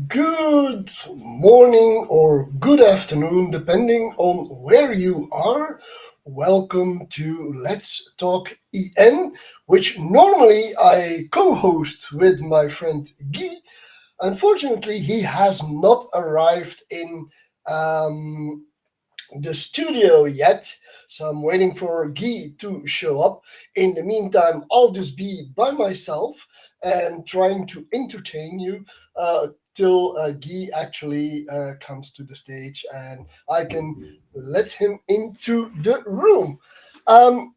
Good morning or good afternoon, depending on where you are. Welcome to Let's Talk EN, which normally I co host with my friend Guy. Unfortunately, he has not arrived in um, the studio yet, so I'm waiting for Guy to show up. In the meantime, I'll just be by myself and trying to entertain you till Guy actually comes to the stage and I can let him into the room. Um,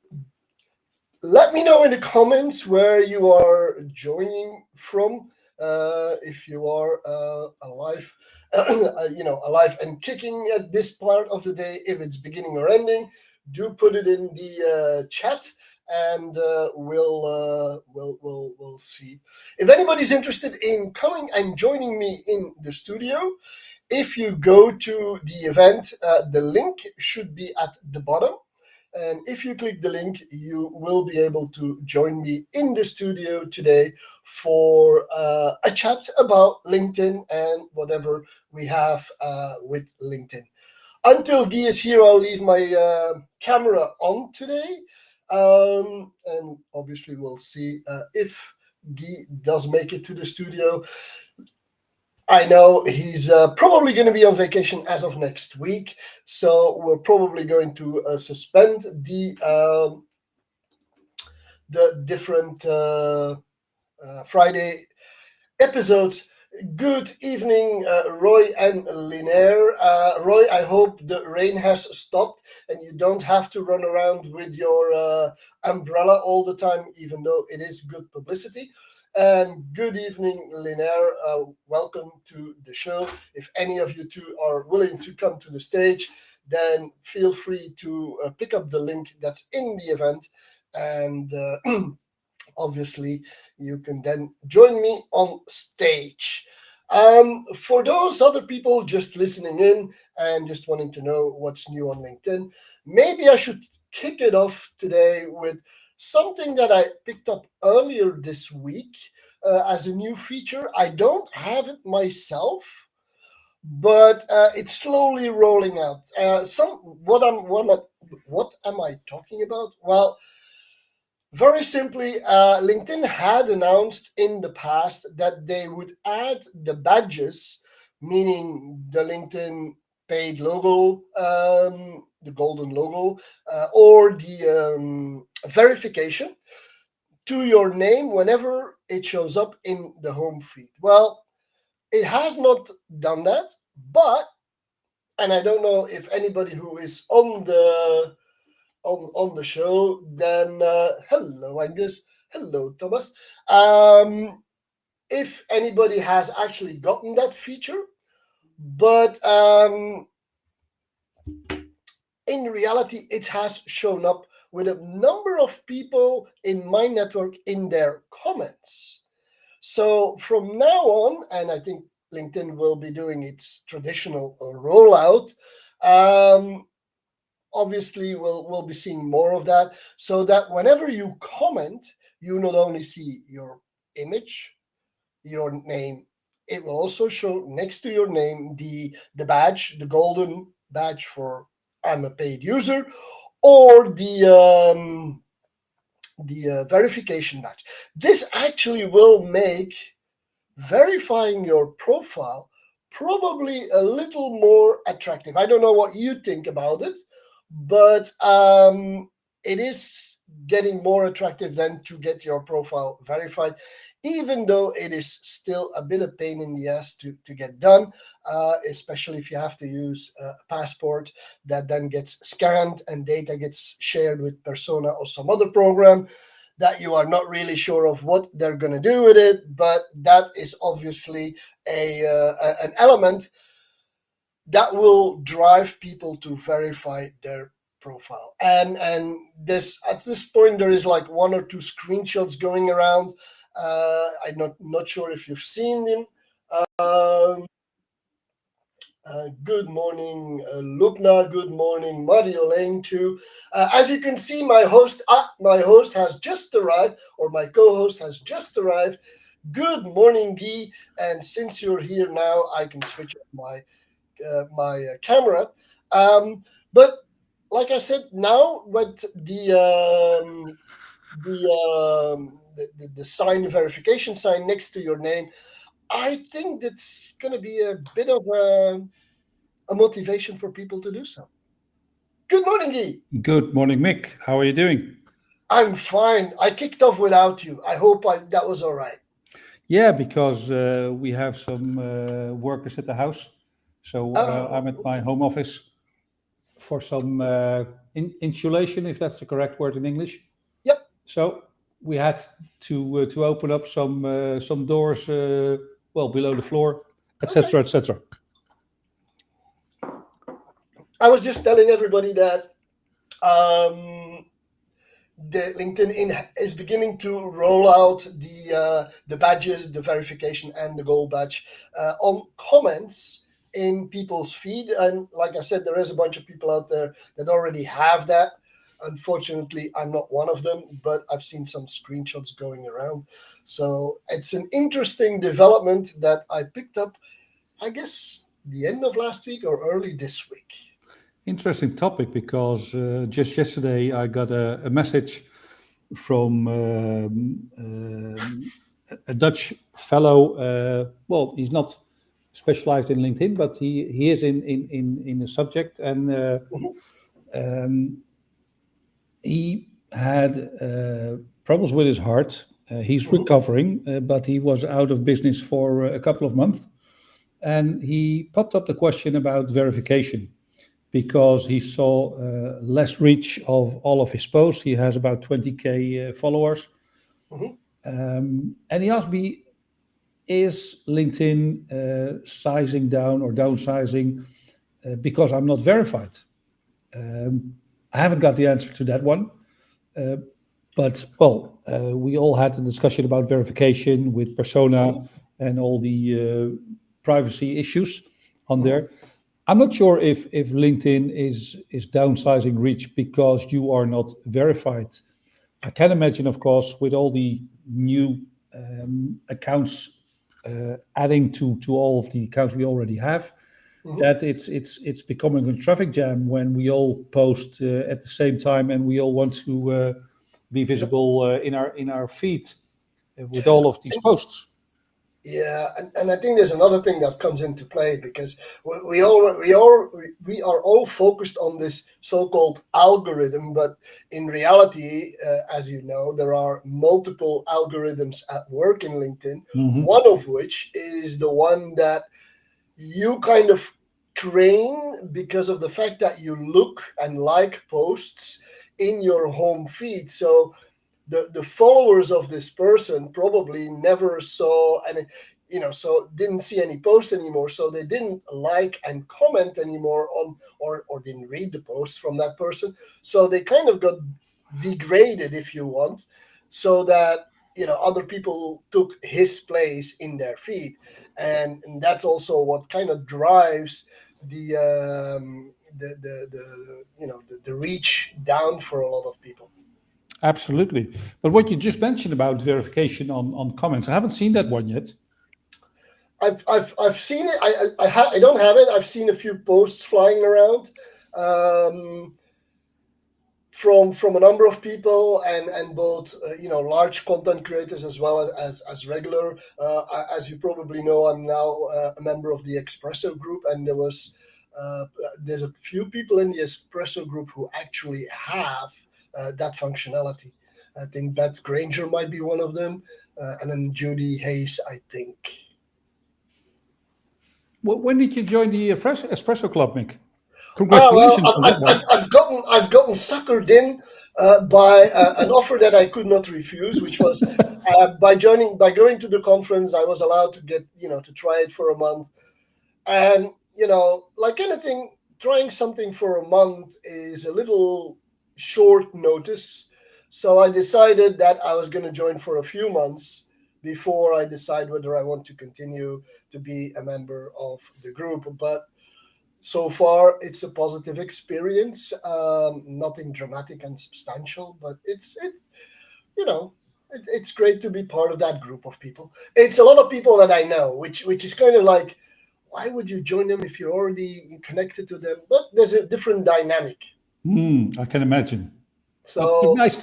Let me know in the comments where you are joining from. If you are alive, alive and kicking at this part of the day, if it's beginning or ending, do put it in the chat, and we'll see. If anybody's interested in coming and joining me in the studio, if you go to the event, the link should be at the bottom, and if you click the link, you will be able to join me in the studio today for a chat about LinkedIn and whatever we have with LinkedIn. Until Guy is here, I'll leave my camera on today. And obviously, we'll see if Guy does make it to the studio. I know he's probably going to be on vacation as of next week, so we're probably going to suspend the different Friday episodes. Good evening, Roy and Linaire. Roy, I hope the rain has stopped and you don't have to run around with your umbrella all the time, even though it is good publicity. And good evening, Linaire. Welcome to the show. If any of you two are willing to come to the stage, then feel free to pick up the link that's in the event, and obviously you can then join me on stage. For those other people just listening in and just wanting to know what's new on LinkedIn, maybe I should kick it off today with something that I picked up earlier this week as a new feature. I don't have it myself, but it's slowly rolling out. Some what am I talking about? Well, very simply, LinkedIn had announced in the past that they would add the badges, meaning the LinkedIn paid logo, the golden logo, or the verification to your name whenever it shows up in the home feed. Well, it has not done that, but, and I don't know if anybody who is on the show, then hello, Angus. Hello, Thomas. If anybody has actually gotten that feature, but in reality, it has shown up with a number of people in my network in their comments. So from now on, and I think LinkedIn will be doing its traditional rollout. Um, Obviously we'll be seeing more of that, so that whenever you comment, you not only see your image, your name, it will also show next to your name the badge, the golden badge for I'm a paid user, or the verification badge. This actually will make verifying your profile probably a little more attractive. I don't know what you think about it, but it is getting more attractive than to get your profile verified, even though it is still a bit of pain in the ass to get done, especially if you have to use a passport that then gets scanned and data gets shared with Persona or some other program that you are not really sure of what they're going to do with it. But that is obviously an element that will drive people to verify their profile. And this, at this point, there is like one or two screenshots going around. I'm not sure if you've seen them. Um, good morning, Lubna. Good morning, Mario Lane too. As you can see, my host has just arrived, or my co-host has just arrived. Good morning, Guy. And since you're here now, I can switch on my camera. Um, but like I said, now with the sign, the verification sign next to your name, I think that's going to be a bit of a motivation for people to do so. Good morning, Guy. Good morning, Mick. How are you doing? I'm fine. I kicked off without you. I hope that was all right. Yeah, because we have some workers at the house. So I'm Oh, at my okay. home office for some insulation, if that's the correct word in English. Yep. So we had to open up some doors, well, below the floor, Okay. etc., etc. I was just telling everybody that um, the LinkedIn is beginning to roll out the badges, the verification, and the gold badge on comments in people's feed. And like I said, there is a bunch of people out there that already have that. Unfortunately, I'm not one of them, but I've seen some screenshots going around. So it's an interesting development that I picked up, I guess, the end of last week or early this week. Interesting topic because just yesterday I got a message from a Dutch fellow. Well, he's not specialized in LinkedIn, but he is in the subject, and Mhm, he had problems with his heart. He's mhm, recovering, but he was out of business for a couple of months, and he popped up the question about verification because he saw less reach of all of his posts. He has about 20K followers. mhm. And he asked me, is LinkedIn sizing down or downsizing because I'm not verified? I haven't got the answer to that one. Uh, but, well, we all had a discussion about verification with persona Mhm, and all the privacy issues on mhm. there. I'm not sure if LinkedIn is downsizing reach because you are not verified. I can imagine, of course, with all the new accounts adding to all of the accounts we already have, Mhm. that it's becoming a traffic jam when we all post at the same time and we all want to be Yep. visible in our feed with all of these posts. Yeah, and I think there's another thing that comes into play because we are all focused on this so-called algorithm, but in reality, as you know, there are multiple algorithms at work in LinkedIn. Hmm. One of which is the one that you kind of train because of the fact that you look and like posts in your home feed. So the followers of this person probably never saw any, so didn't see any posts anymore, so they didn't like and comment anymore on, or didn't read the posts from that person, so they kind of got degraded, if you want, so that other people took his place in their feed. And that's also what kind of drives the reach down for a lot of people. Absolutely. But what you just mentioned about verification on comments, I haven't seen that one yet. I've seen it. I don't have it. I've seen a few posts flying around um, from a number of people, and both large content creators as well as regular. As you probably know, I'm now a member of the Espresso group, and there's a few people in the Espresso group who actually have that functionality. I think Beth Granger might be one of them, and then Judy Hayes, I think. When did you join the Espresso Club, Mick? Ah, well, Congratulations on that one. I've gotten suckered in by an offer that I could not refuse, which was by going to the conference, I was allowed to get to try it for a month, and like anything, trying something for a month is a little short notice, so I decided that I was going to join for a few months before I decide whether I want to continue to be a member of the group, but so far it's a positive experience, nothing dramatic and substantial, but it's you know it's great to be part of that group of people. It's a lot of people that I know, which is kind of like, why would you join them if you're already connected to them? But there's a different dynamic. I can imagine. But So, nice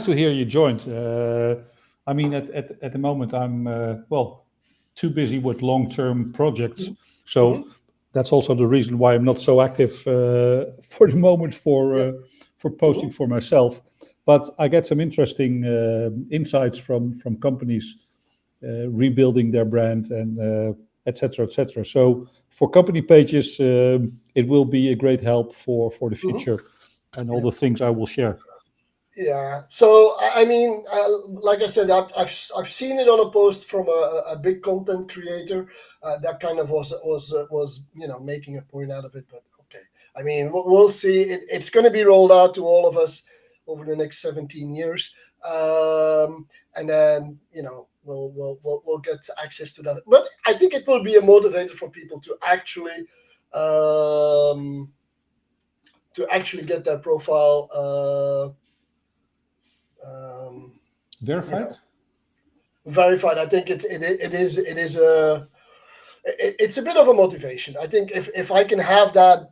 to hear you joined. I mean, at the moment, I'm well too busy with long-term projects, so mhm, that's also the reason why I'm not so active for the moment yeah, for posting mhm, for myself. But I get some interesting insights from companies rebuilding their brand and etc. etc. So for company pages, it will be a great help for the mhm, future and all yeah. the things I will share. Yeah. So I mean, like I said, I've seen it on a post from a big content creator that kind of was making a point out of it. But okay, I mean, we'll see. It's going to be rolled out to all of us over the next 17 years, and then we'll get access to that. But I think it will be a motivator for people um, to actually get their profile. Um, you Verified? know verified. I think it is a it's a bit of a motivation. I think if I can have that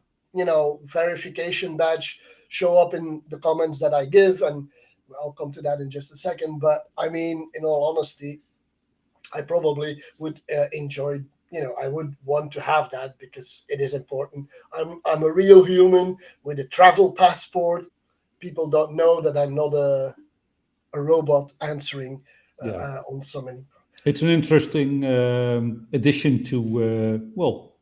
verification badge show up in the comments that I give, and I'll come to that in just a second. But I mean, in all honesty, I probably would enjoy. I would want to have that because it is important. I'm a real human with a travel passport. People don't know that I'm not a robot answering Yeah. on so many. It's an interesting addition to well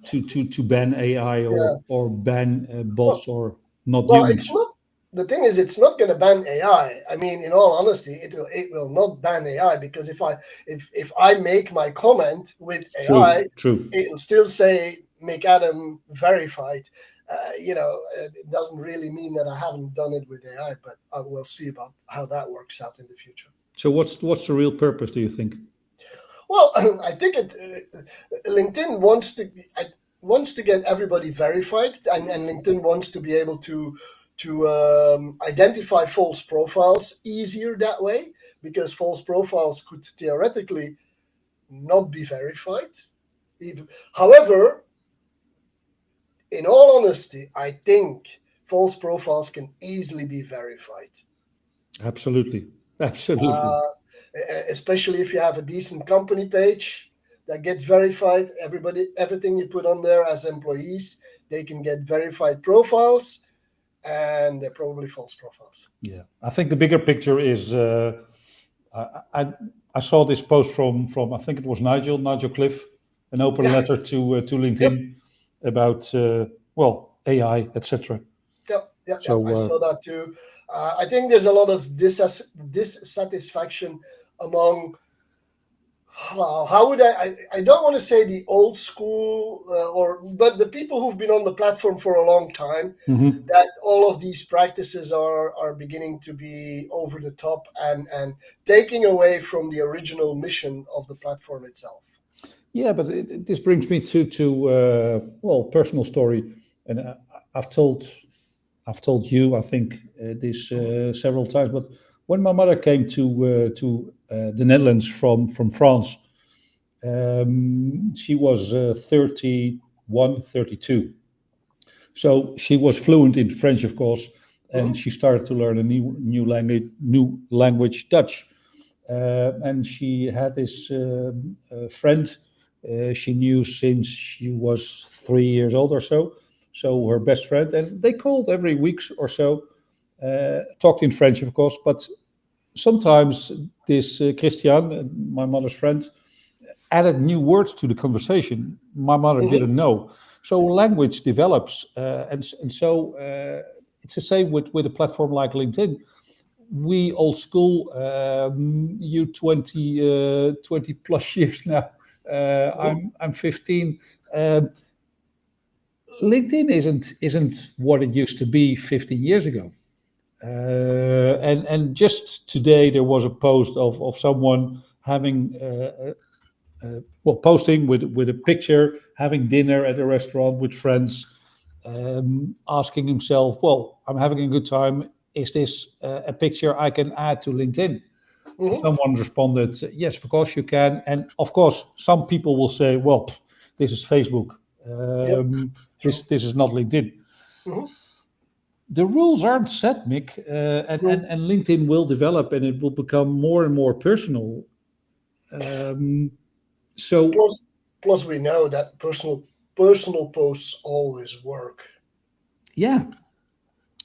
to ban AI Yeah. or ban Well, bots or not well, it's humans. not. The thing is, it's not going to ban AI. I mean, in all honesty, it will not ban AI because if I make my comment with AI, True, true. it'll still say make Adam verified. It doesn't really mean that I haven't done it with AI, but we'll see about how that works out in the future. So what's the real purpose? Do you think? Well, I think LinkedIn wants to get everybody verified, and LinkedIn wants to be able to identify false profiles easier that way because false profiles could theoretically not be verified. Even, however, in all honesty, I think false profiles can easily be verified. Absolutely, absolutely. uh, Especially if you have a decent company page that gets verified. Everything you put on there as employees, they can get verified profiles, and they're probably false profiles. Yeah, I think the bigger picture is I, I I saw this post from I think it was Nigel Cliff, an open Yeah, letter to yep, LinkedIn about well AI etc. yep, yep, yep. I So saw that too. I think there's a lot of dissatisfaction among. How would I don't want to say the old school, but the people who've been on the platform for a long time, mhm. that all of these practices are beginning to be over the top and taking away from the original mission of the platform itself. Yeah, but this brings me to well personal story, and I've told I've told you I think this Mhm, several times. But when my mother came to the Netherlands from France, she was 31, 32. So she was fluent in French, of course, and mhm, she started to learn a new language, Dutch. And she had this friend she knew since she was 3 years old or so. So her best friend, and they called every week or so, talked in French, of course, but sometimes this Christian, my mother's friend, added new words to the conversation my mother mhm, didn't know. So language develops, and so it's the same with a platform like LinkedIn. We old school, you 20 plus years now. mhm. I'm 15. Um, LinkedIn isn't what it used to be 15 years ago. And just today there was a post of someone having well, posting with a picture, having dinner at a restaurant with friends, asking himself, "Well, I'm having a good time. Is this a picture I can add to LinkedIn?" Mhm. Someone responded, yes, of course you can. And of course, some people will say, well, this is Facebook. Yep. This True. is not LinkedIn. Mhm. The rules aren't set, Mick, and LinkedIn will develop and it will become more and more personal. So Plus, plus we know that personal posts always work. yeah,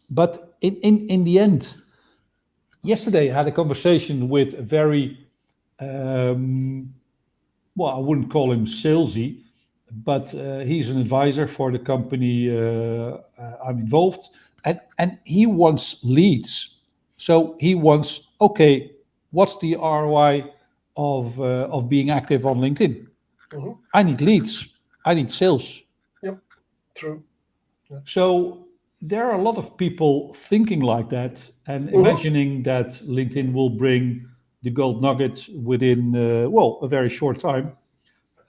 but in the end, yesterday I had a conversation with a very um, well, I wouldn't call him salesy, but he's an advisor for the company I'm involved, and he wants leads. So he wants, okay, what's the ROI of being active on LinkedIn? Hmm. I need leads. I need sales. Yep. True. That's. So there are a lot of people thinking like that and Mhm. imagining that LinkedIn will bring the gold nuggets within well, a very short time.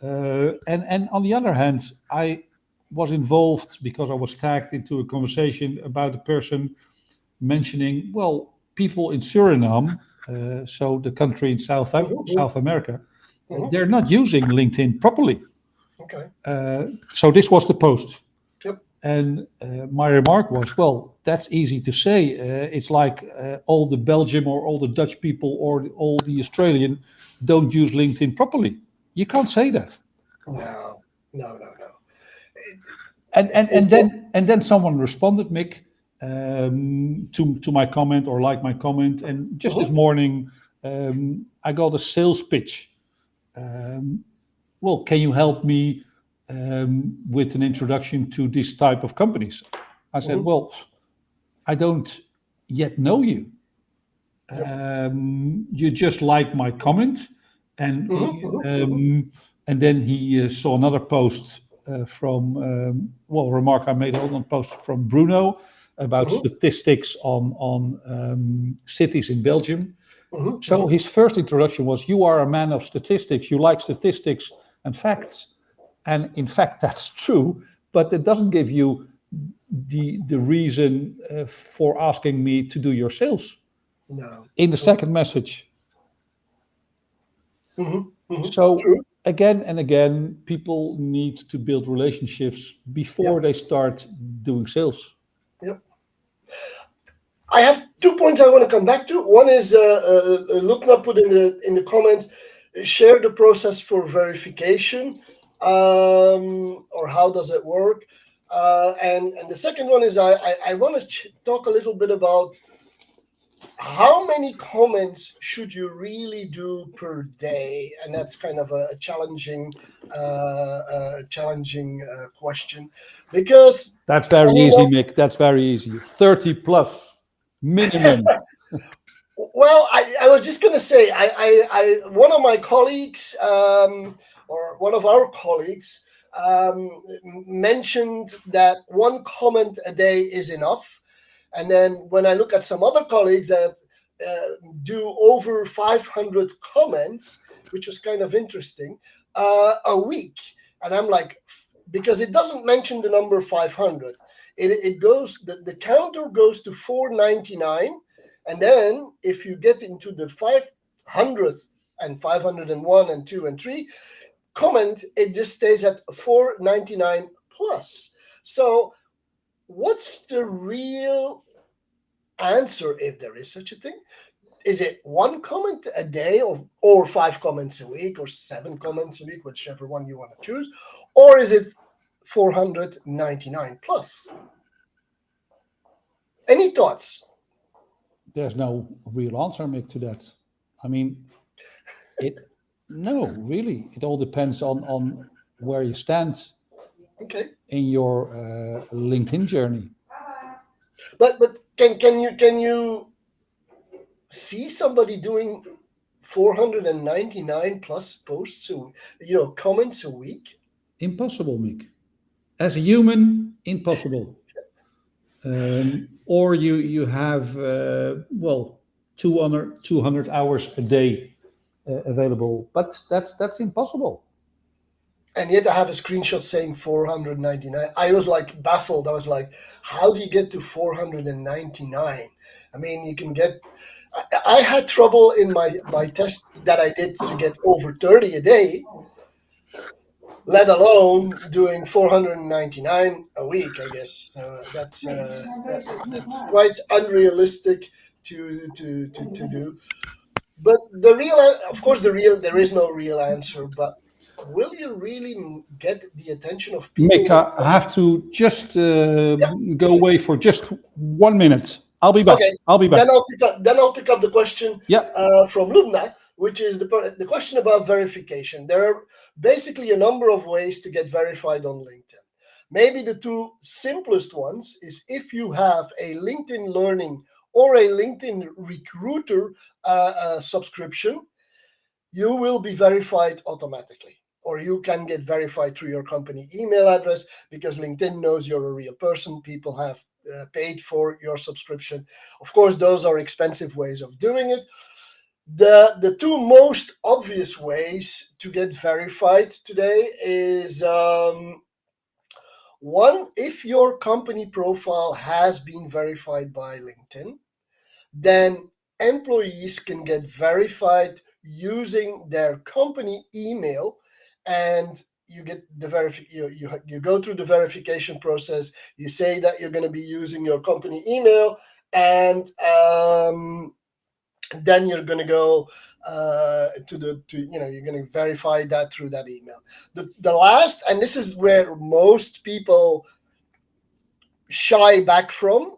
And on the other hand, I was involved because I was tagged into a conversation about a person mentioning, well, people in Suriname, so the country in Mhm. South America, Mhm. they're not using LinkedIn properly. Okay. So this was the post. Yep. And my remark was, well, that's easy to say. It's like all the Belgium or all the Dutch people or all the Australian don't use LinkedIn properly. You can't say that. No. No. No. No. and It, and and it's a. then someone responded, Mick, to my comment or like my comment. And just this Mhm. morning, I got a sales pitch. Well, can you help me with an introduction to this type of companies? I said, Mhm. well, I don't yet know you. Yep. You just like my comment, and Mhm. Mhm. Mhm. and then he saw another post from well, a remark I made on a post from Bruno about Mhm. statistics on cities in Belgium. Mhm. So Mhm. his first introduction was, "You are a man of statistics. You like statistics and facts." And in fact, that's true, but it doesn't give you the reason for asking me to do your sales. No. In the True. second message. Mhm. Mhm. So True. again and again, people need to build relationships before Yep. they start doing sales. Yep. I have 2 points I want to come back to. One is Lukna put in the comments, share the process for verification, or how does it work? And the second one is I want to talk a little bit about how many comments should you really do per day, and that's kind of a challenging question because That's very and easy, Mick. That's very easy. 30 plus minimum. Well, I was just going to say, one of my colleagues, or one of our colleagues, mentioned that one comment a day is enough. And then when I look at some other colleagues that do over 500 comments, which was kind of interesting, a week. And I'm like, because it doesn't mention the number 500. It goes, the counter goes to 499. And then if you get into the 500th and 501 and 2 and 3 comment, it just stays at 499 plus. So what's the real answer, if there is such a thing? Is it one comment a day, or 5 comments a week, or 7 comments a week, whichever one you want to choose? Or is it 499 plus? Any thoughts? There's no real answer, Mick, to that. I mean, it. No, really. It all depends on where you stand Okay. in your LinkedIn journey. But can you see somebody doing 499 plus posts, comments a week? Impossible, Mick. As a human, impossible. Or you have well 200 hours a day available, but that's impossible. And yet I have a screenshot saying 499. I was like baffled. I was like, how do you get to 499? I mean, you can get I had trouble in my test that I did to get over 30 a day, let alone doing 499 a week. I guess that's quite unrealistic to do. But the real, of course, there is no real answer. But will you really get the attention of people Mick, with? I have to just Yeah, go away for just 1 minute. I'll be back. okay. I'll be back. Then I'll pick up the question Yeah. from Lubna, which is the question about verification. There are basically a number of ways to get verified on LinkedIn. Maybe the two simplest ones is if you have a LinkedIn Learning or a LinkedIn Recruiter subscription, you will be verified automatically. Or you can get verified through your company email address because LinkedIn knows you're a real person. People have paid for your subscription. Of course, those are expensive ways of doing it. The two most obvious ways to get verified today is one, if your company profile has been verified by LinkedIn, then employees can get verified using their company email, and you get the you go through the verification process. You say that you're going to be using your company email, and then you're going to go you're going to verify that through that email. The last, and this is where most people shy back from,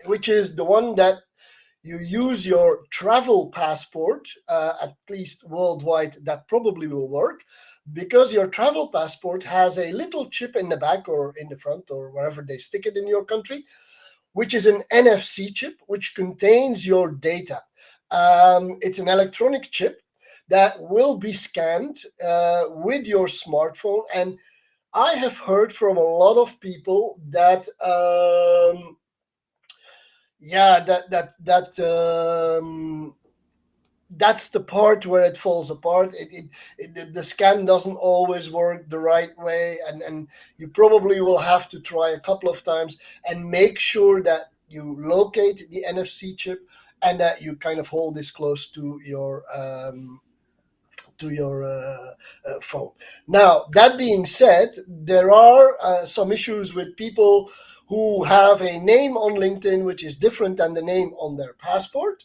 which is the one that you use your travel passport, at least worldwide, that probably will work, because your travel passport has a little chip in the back or in the front or wherever they stick it in your country, which is an NFC chip, which contains your data. It's an electronic chip that will be scanned with your smartphone. And I have heard from a lot of people that that's the part where it falls apart. The scan doesn't always work the right way, and you probably will have to try a couple of times and make sure that you locate the NFC chip and that you kind of hold this close to your phone. Now, that being said, there are some issues with people who have a name on LinkedIn which is different than the name on their passport.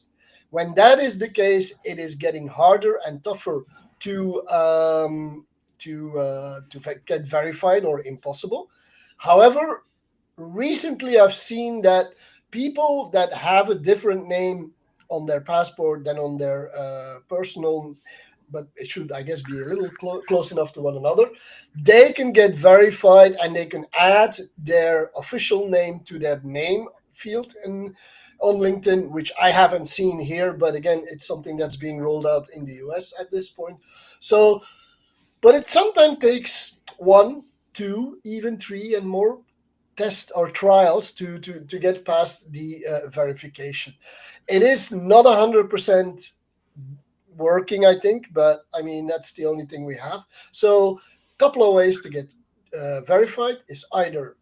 When that is the case, it is getting harder and tougher to get verified, or impossible. However, recently I've seen that people that have a different name on their passport than on their personal, but it should, I guess, be a little close enough to one another, they can get verified and they can add their official name to their name field on LinkedIn, which I haven't seen here, but again, it's something that's being rolled out in the US at this point. So, but it sometimes takes 1, 2, even 3 and more tests or trials to get past the verification. It is not 100% working, I think, but I mean, that's the only thing we have. So a couple of ways to get verified is either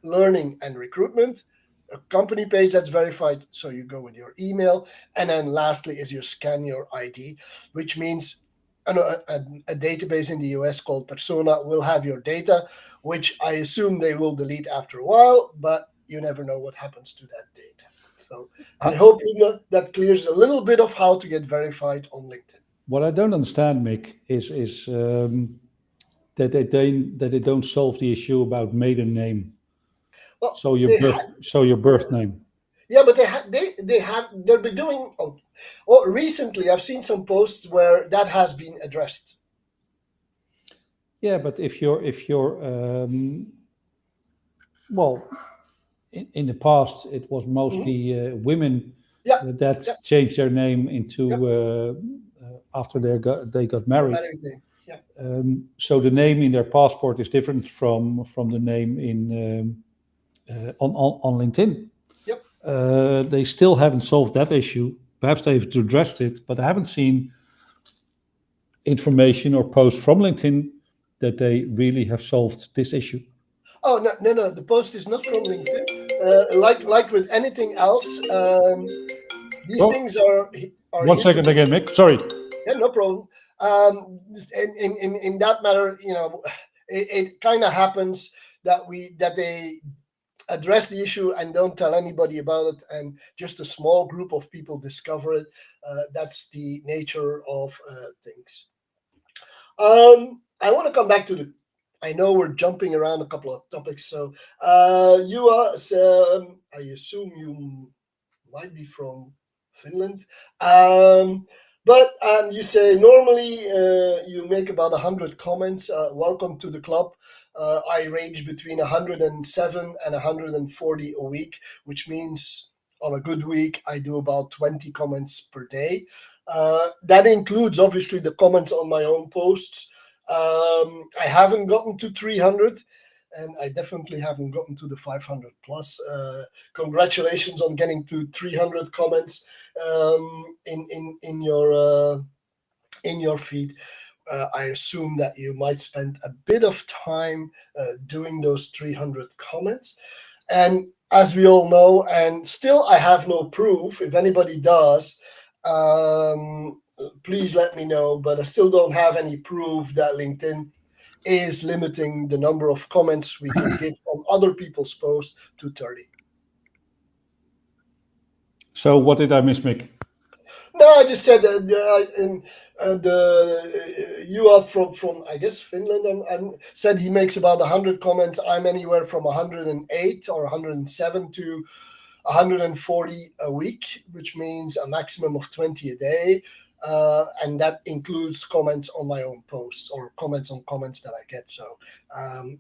learning and recruitment, a company page that's verified, so you go with your email, and then lastly is you scan your ID, which means a database in the US called Persona will have your data, which I assume they will delete after a while, but you never know what happens to that data. So I hope that clears a little bit of how to get verified on LinkedIn. What I don't understand, Mick, is that they don't solve the issue about maiden name. Well, So your birth name. yeah, but they'll be doing. Recently I've seen some posts where that has been addressed. Yeah, but if you're well, in the past it was mostly women Yeah, that changed their name into after they got married. married name. Yeah. So the name in their passport is different from the name in on LinkedIn. Yep. They still haven't solved that issue. Perhaps they've addressed it, but I haven't seen information or posts from LinkedIn that they really have solved this issue. Oh no! The post is not from LinkedIn. Like with anything else, these Oh, things are one here to second be. again, Mick. Sorry. Yeah, no problem. In that matter, it kind of happens that they address the issue and don't tell anybody about it, and just a small group of people discover it. That's the nature of things. I want to come back to the. I know we're jumping around a couple of topics, so you are. I assume you might be from Finland. But you say normally you make about 100 comments. Welcome to the club. I range between 107 and 140 a week, which means on a good week I do about 20 comments per day. That includes obviously the comments on my own posts. I haven't gotten to 300, and I definitely haven't gotten to the 500 plus. Congratulations on getting to 300 comments in your feed. I assume that you might spend a bit of time doing those 300 comments. And as we all know, and still I have no proof, if anybody does, please let me know. But I still don't have any proof that LinkedIn is limiting the number of comments we can give on other people's posts to 30. So what did I miss, Mick? No, I just said that you are from I guess Finland, and said he makes about 100 comments. I'm anywhere from 108 or 107 to 140 a week, which means a maximum of 20 a day. And that includes comments on my own posts or comments on comments that I get. So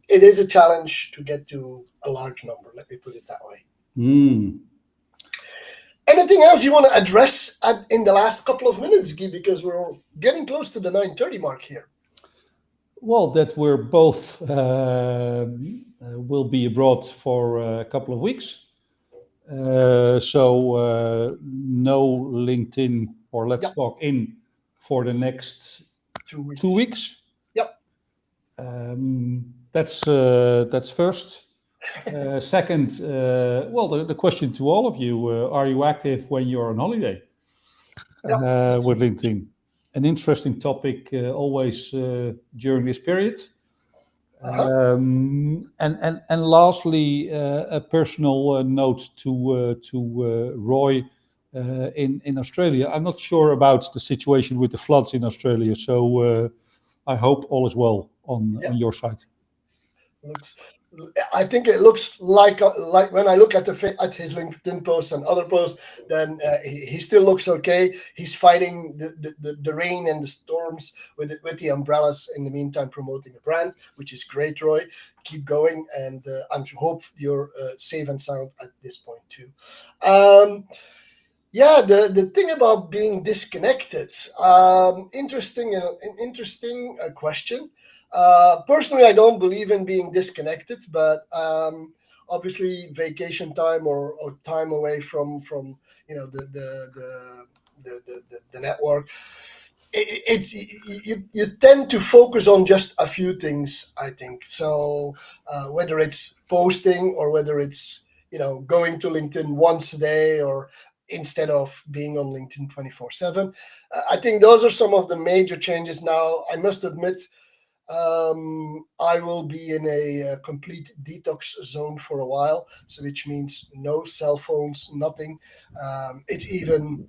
it is a challenge to get to a large number. Let me put it that way. Anything else you want to address in the last couple of minutes, Guy? Because we're getting close to the 9:30 mark here. Well, that we're both will be abroad for a couple of weeks. So no LinkedIn or Let's Yep. Talk in for the next 2 weeks. 2 weeks. Yep. That's first. Second, well, the question to all of you: are you active when you're on holiday with LinkedIn? An interesting topic always during this period. And lastly, a personal note to Roy in Australia. I'm not sure about the situation with the floods in Australia, so I hope all is well on your side. I think it looks like when I look at his LinkedIn posts and other posts, then he still looks okay. He's fighting the rain and the storms with the umbrellas. In the meantime, promoting a brand, which is great, Roy. Keep going, and I hope you're safe and sound at this point too. Yeah, the thing about being disconnected, interesting question. Personally, I don't believe in being disconnected, but obviously, vacation time or time away from the network, it's you tend to focus on just a few things. I think so. Whether it's posting or whether it's going to LinkedIn once a day or instead of being on LinkedIn 24/7. I think those are some of the major changes now. I must admit, I will be in a complete detox zone for a while, so which means no cell phones, nothing. It's even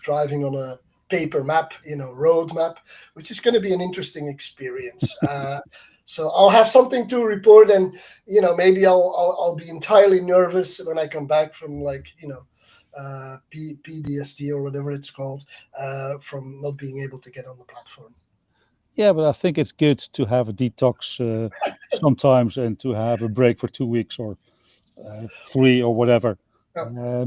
driving on a paper map, road map, which is going to be an interesting experience. So I'll have something to report, and maybe I'll be entirely nervous when I come back from PDST or whatever it's called, from not being able to get on the platform. Yeah, but I think it's good to have a detox sometimes and to have a break for 2 weeks or 3 or whatever. Yeah.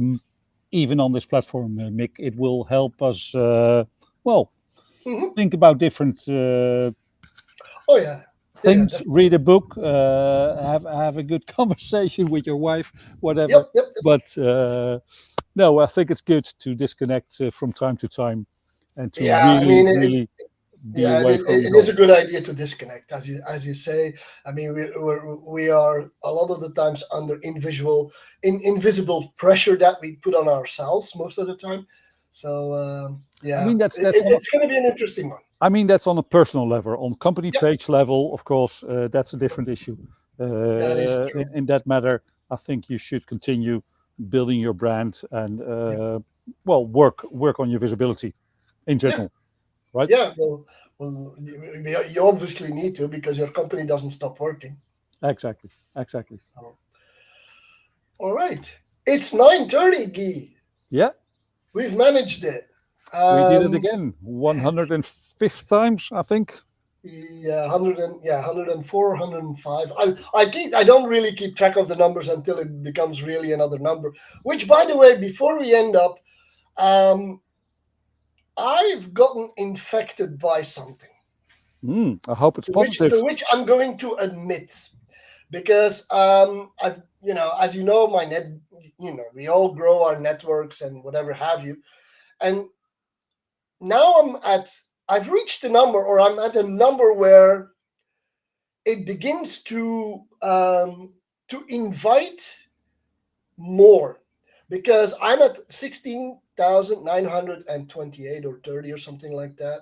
Even on this platform, Mick, it will help us, Mhm. think about different Oh yeah. things, Definitely. read a book, have a good conversation with your wife, whatever. Yep. But no, I think it's good to disconnect from time to time and to Yeah, I mean, really be yeah, away from it it is all. a good idea to disconnect, as you say. I mean, we are a lot of the times under invisible pressure that we put on ourselves most of the time. So I yeah, mean, that's on. it's going to be an interesting one. I mean, that's on a personal level. On company Yeah, page level, of course, that's a different issue. that is true. In that matter, I think you should continue building your brand and well, work on your visibility in Yeah, general, right? yeah. Well, you obviously need to because your company doesn't stop working. Exactly, exactly. So, all right, it's 9:30, Guy. Yeah, We've managed it. we did it Um, again, 105th times, I think. yeah, 104, 105. I don't really keep track of the numbers until it becomes really another number. Which, by the way, before we end up, um, I've gotten infected by something, I hope it's to positive. which I'm going to admit, because I've, as you know, my net, we all grow our networks and whatever have you, and now I've reached a number, or I'm at a number where it begins to invite more, because I'm at 16,928 or 30 or something like that.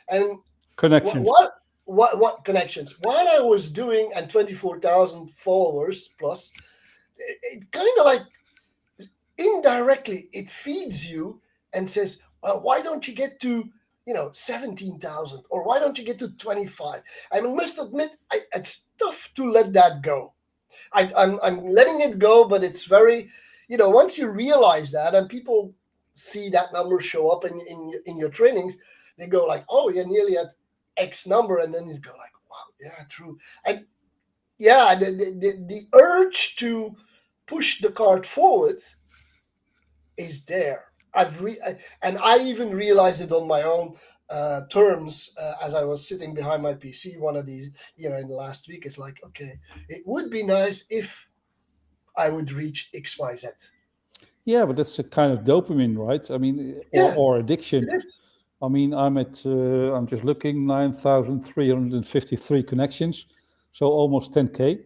And what Connections. what what connections? What I was doing, and 24,000 followers plus, it kind of like indirectly it feeds you and says, well, why don't you get to 17,000, or why don't you get to 25? I must admit, it's tough to let that go. I'm letting it go, but it's very, once you realize that, and people see that number show up in your trainings, they go like, oh, you're nearly at X number, and then you go like, wow, yeah, true. And yeah, the urge to push the cart forward is there. And I even realized it on my own terms, as I was sitting behind my PC one of these, in the last week. It's like, okay, it would be nice if I would reach XYZ. Yeah, but that's a kind of dopamine, right? I mean, Yeah, or it addiction. is. I mean, I'm just looking 9,353 connections, so almost 10K.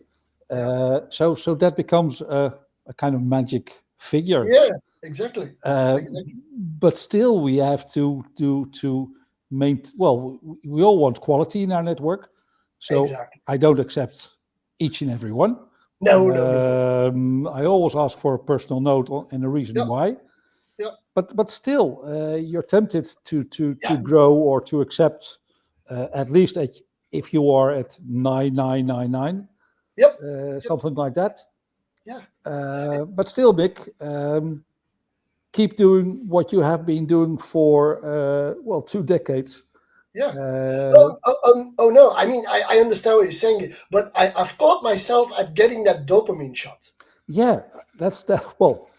Yeah, So that becomes a kind of magic figure. yeah, exactly, Uh, exactly, but still, we have to maintain. Well, we all want quality in our network, so exactly. I don't accept each and every one. No, no, no, no. I always ask for a personal note and a reason Yeah, why. yeah, But still, you're tempted to yeah. grow or to accept at least if you are at 9999, Yep, yep, something like that. yeah, But still, Mick, keep doing what you have been doing for well 2 decades. yeah. Uh, Oh no, I mean, I understand what you're saying, but I've caught myself at getting that dopamine shot. yeah, that's that. Well,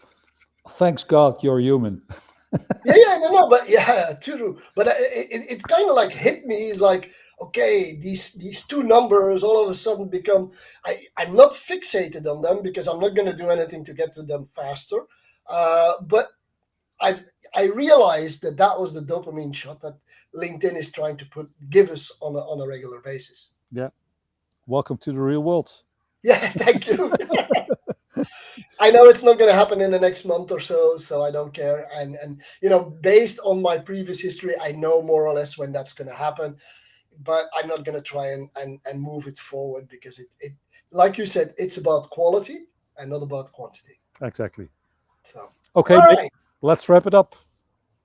thanks God you're human. Yeah, yeah, no, but yeah, true. But it kind of like hit me. It's like, okay, these two numbers all of a sudden become. I'm not fixated on them because I'm not going to do anything to get to them faster. But I've I realized that was the dopamine shot that LinkedIn is trying to give us on a regular basis. Yeah, welcome to the real world. Yeah, thank you. I know it's not going to happen in the next month or so I don't care. And based on my previous history, I know more or less when that's going to happen. But I'm not going to try and move it forward because it, like you said, it's about quality and not about quantity. Exactly. So, Okay, all Mick, right. let's wrap it up.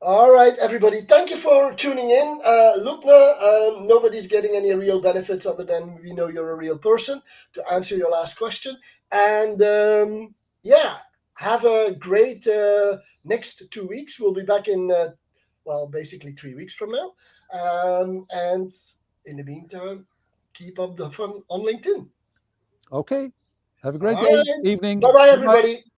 All right, everybody. Thank you for tuning in. Lupna, nobody's getting any real benefits other than we know you're a real person, to answer your last question. And yeah, have a great next 2 weeks. We'll be back in, well, basically 3 weeks from now. And in the meantime, keep up the fun on LinkedIn. Okay. Have a great All day, right. evening. Bye bye, Bye bye. everybody.